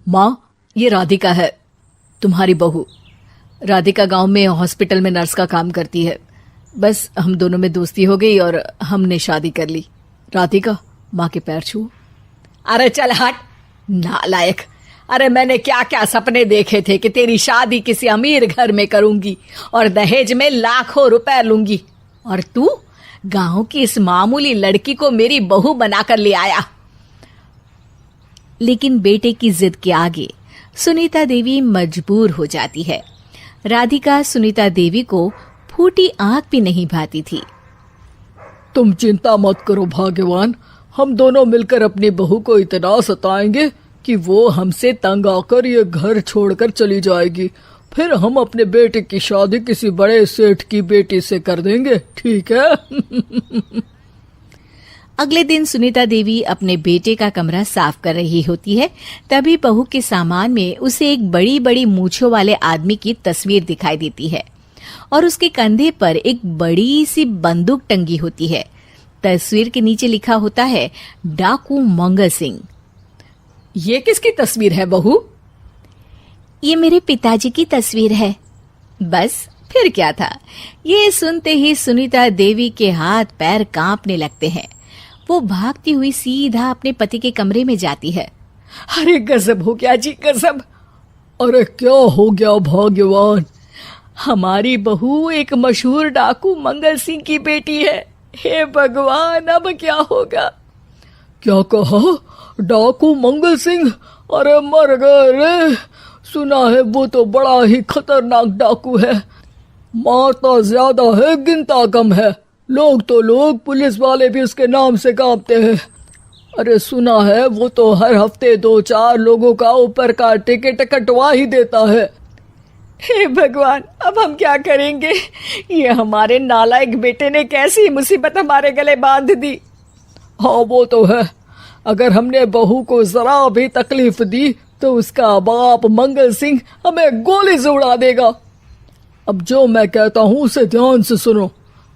माँ, ये राधिका है, तुम्हारी बहू। राधिका गांव में हॉस्पिटल में नर्स का काम करती है। बस हम दोनों में दोस्ती हो गई और हमने शादी कर ली। राधिका, माँ के पैर छू। अरे चल हट नालायक। अरे मैंने क्या क्या सपने देखे थे कि तेरी शादी किसी अमीर घर में करूंगी और दहेज में लाखों रुपए लूंगी, और तू गांव की इस मामूली लड़की को मेरी बहू बनाकर ले आया। लेकिन बेटे की जिद के आगे सुनीता देवी मजबूर हो जाती है। राधिका सुनीता देवी को फूटी आंख भी नहीं भाती थी। तुम चिंता मत करो भाग्यवान, हम दोनों मिलकर अपनी बहू को इतना सताएंगे कि वो हमसे तंग आकर ये घर छोड़कर चली जाएगी। फिर हम अपने बेटे की शादी किसी बड़े सेठ की बेटी से कर देंगे, ठीक है? अगले दिन सुनीता देवी अपने बेटे का कमरा साफ कर रही होती है। तभी बहू के सामान में उसे एक बड़ी बड़ी मूंछों वाले आदमी की तस्वीर दिखाई देती है और उसके कंधे पर एक बड़ी सी बंदूक टंगी होती है। तस्वीर के नीचे लिखा होता है डाकू मंगल सिंह। ये किसकी तस्वीर है बहू? ये मेरे पिताजी की तस्वीर है। बस फिर क्या था। ये सुनते ही सुनीता देवी के हाथ पैर कांपने लगते हैं। वो भागती हुई सीधा अपने पति के कमरे में जाती है। अरे गजब हो गया जी, गजब। अरे क्या हो गया भाग्यवान? हमारी बहू एक मशहूर डाकू मंगल सिंह की बेटी है। हे भगवान, अब क्या होगा? क्या कहा? डाकू मंगल सिंह? अरे मर गए रे। सुना है वो तो बड़ा ही खतरनाक डाकू है, मारता ज्यादा है गिनता कम है। लोग पुलिस वाले भी उसके नाम से कांपते हैं। अरे सुना है वो तो हर हफ्ते 2-4 लोगों का ऊपर का टिकट कटवा ही देता है। हे भगवान, अब हम क्या करेंगे? ये हमारे नालायक बेटे ने कैसी मुसीबत हमारे गले बांध दी। हाँ वो तो है, अगर हमने बहू को जरा भी तकलीफ दी तो उसका बाप मंगल सिंह हमें गोली से उड़ा देगा। अब जो मैं कहता हूँ उसे ध्यान से सुनो।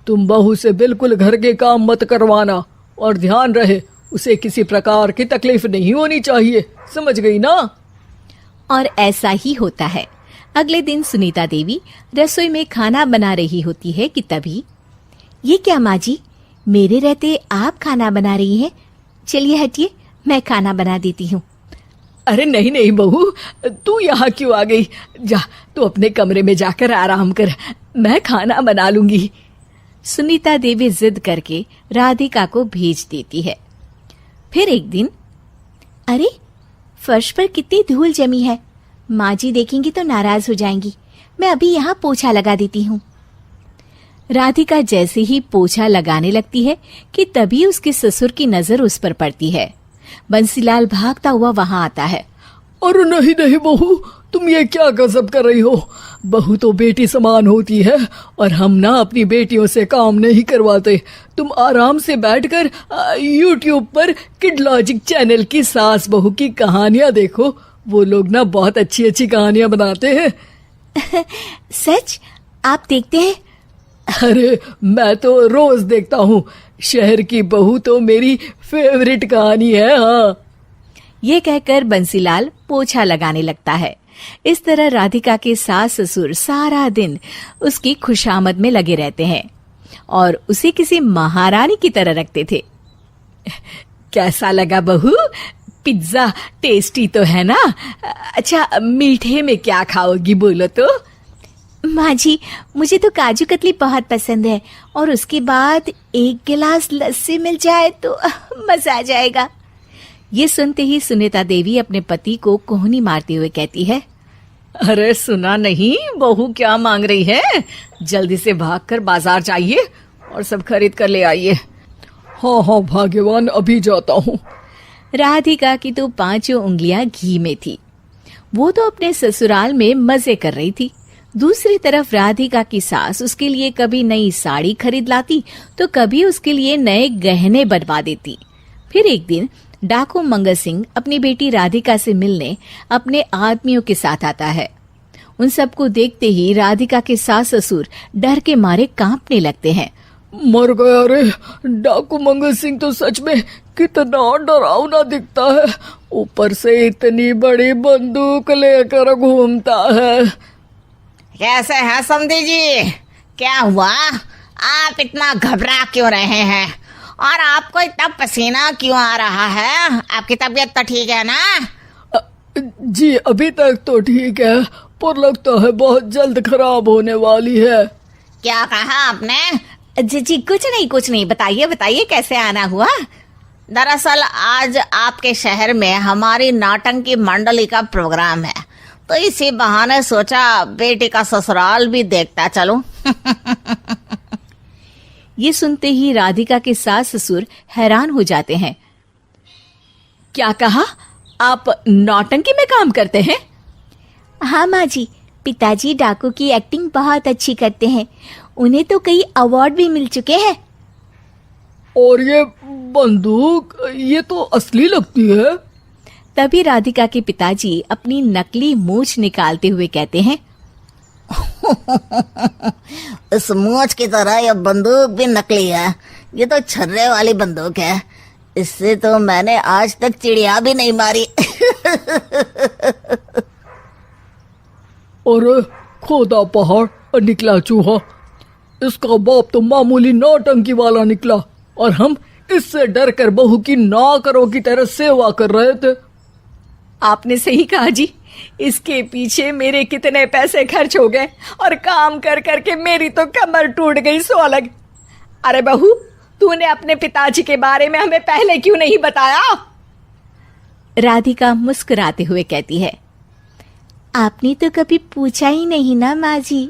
तुम बहू से बिल्कुल घर के काम मत करवाना, और ध्यान रहे उसे किसी प्रकार की तकलीफ नहीं होनी चाहिए, समझ गई ना? और ऐसा ही होता है। अगले दिन सुनीता देवी रसोई में खाना बना रही होती है कि तभी, ये क्या माँ जी, मेरे रहते आप खाना बना रही हैं? चलिए हटिए, मैं खाना बना देती हूँ। अरे नहीं नहीं बहू, तू यहाँ क्यों आ गई? जा, तू अपने कमरे में जाकर आराम कर, मैं खाना बना लूंगी। सुनीता देवी जिद करके राधिका को भेज देती है। फिर एक दिन, अरे फर्श पर कितनी धूल जमी है, माँ जी देखेंगी तो नाराज हो जाएंगी, मैं अभी यहाँ पोछा लगा देती हूँ। राधिका जैसे ही पोछा लगाने लगती है कि तभी उसके ससुर की नजर उस पर पड़ती है। बंसीलाल भागता हुआ वहां आता है। अरे नहीं नहीं बहू, तुम ये क्या गजब कर रही हो? बहू तो बेटी समान होती है, और हम ना अपनी बेटियों से काम नहीं करवाते। तुम आराम से बैठकर YouTube पर किड लॉजिक चैनल की सास बहू की कहानियां देखो। वो लोग ना बहुत अच्छी अच्छी कहानियां बनाते हैं। सच? आप देखते हैं? अरे मैं तो रोज देखता हूँ। शहर की बहू तो मेरी फेवरेट कहानी है। हाँ, ये कहकर बंसीलाल पोछा लगाने लगता है। इस तरह राधिका के सास ससुर सारा दिन उसकी खुशामद में लगे रहते हैं और उसे किसी महारानी की तरह रखते थे। कैसा लगा बहू? पिज्जा टेस्टी तो है ना? अच्छा, मीठे में क्या खाओगी बोलो तो? माँ जी, मुझे तो काजू कतली बहुत पसंद है, और उसके बाद 1 गिलास लस्सी मिल जाए तो मजा आ जाएगा। ये सुनते ही सुनीता देवी अपने पति को कोहनी मारते हुए कहती है, अरे सुना नहीं बहू क्या मांग रही है? जल्दी से भागकर बाजार जाइए और सब खरीद कर ले आइए। हाँ हाँ भाग्यवान, अभी जाता हूँ। राधिका की तो 5 उंगलियां घी में थी। वो तो अपने ससुराल में मजे कर रही थी। दूसरी तरफ राधिका की सास उसके लिए कभी नई साड़ी खरीद लाती तो कभी उसके लिए नए गहने बनवा देती। फिर एक दिन डाकू मंगल सिंह अपनी बेटी राधिका से मिलने अपने आदमियों के साथ आता है। उन सबको देखते ही राधिका के सास ससुर डर के मारे कांपने लगते हैं। मर गया रे, डाकू मंगल सिंह तो सच में कितना डरावना दिखता है। ऊपर से इतनी बड़ी बंदूक लेकर घूमता है। कैसे हैं समधी जी? क्या हुआ? आप इतना घबरा क्यों रहे हैं? और आपको इतना पसीना क्यों आ रहा है? आपकी तबीयत तो ठीक है ना? जी अभी तक तो ठीक है, पर लगता है बहुत जल्द खराब होने वाली है। क्या कहा आपने? जी कुछ नहीं, बताइए बताइए कैसे आना हुआ। दरअसल आज आपके शहर में हमारी नाटंकी मंडली का प्रोग्राम है, तो इसी बहाने सोचा बेटी का ससुराल भी देखता चलूं। ये सुनते ही राधिका के सास ससुर हैरान हो जाते हैं। क्या कहा? आप नौटंकी में काम करते हैं? हाँ माँ जी, पिताजी डाकू की एक्टिंग बहुत अच्छी करते हैं। उन्हें तो कई अवार्ड भी मिल चुके हैं। और ये बंदूक, ये तो असली लगती है। तभी राधिका के पिताजी अपनी नकली मूंछ निकालते हुए कहते हैं, इस मूंछ की तरह यह बंदूक भी नकली है। ये तो छर्रे वाली बंदूक है। इससे तो मैंने आज तक चिड़िया भी नहीं मारी। और खोदा पहाड़ निकला चूहा। इसका बाप तो मामूली नौटंकी वाला निकला और हम इससे डर कर बहू की नौकरों की तरह सेवा कर रहे थे। आपने सही कहा जी, इसके पीछे मेरे कितने पैसे खर्च हो गए और काम कर करके मेरी तो कमर टूट गई सो अलग। अरे बहू, तूने अपने पिताजी के बारे में हमें पहले क्यों नहीं बताया? राधिका मुस्कुराते हुए कहती है, आपने तो कभी पूछा ही नहीं ना माँ जी।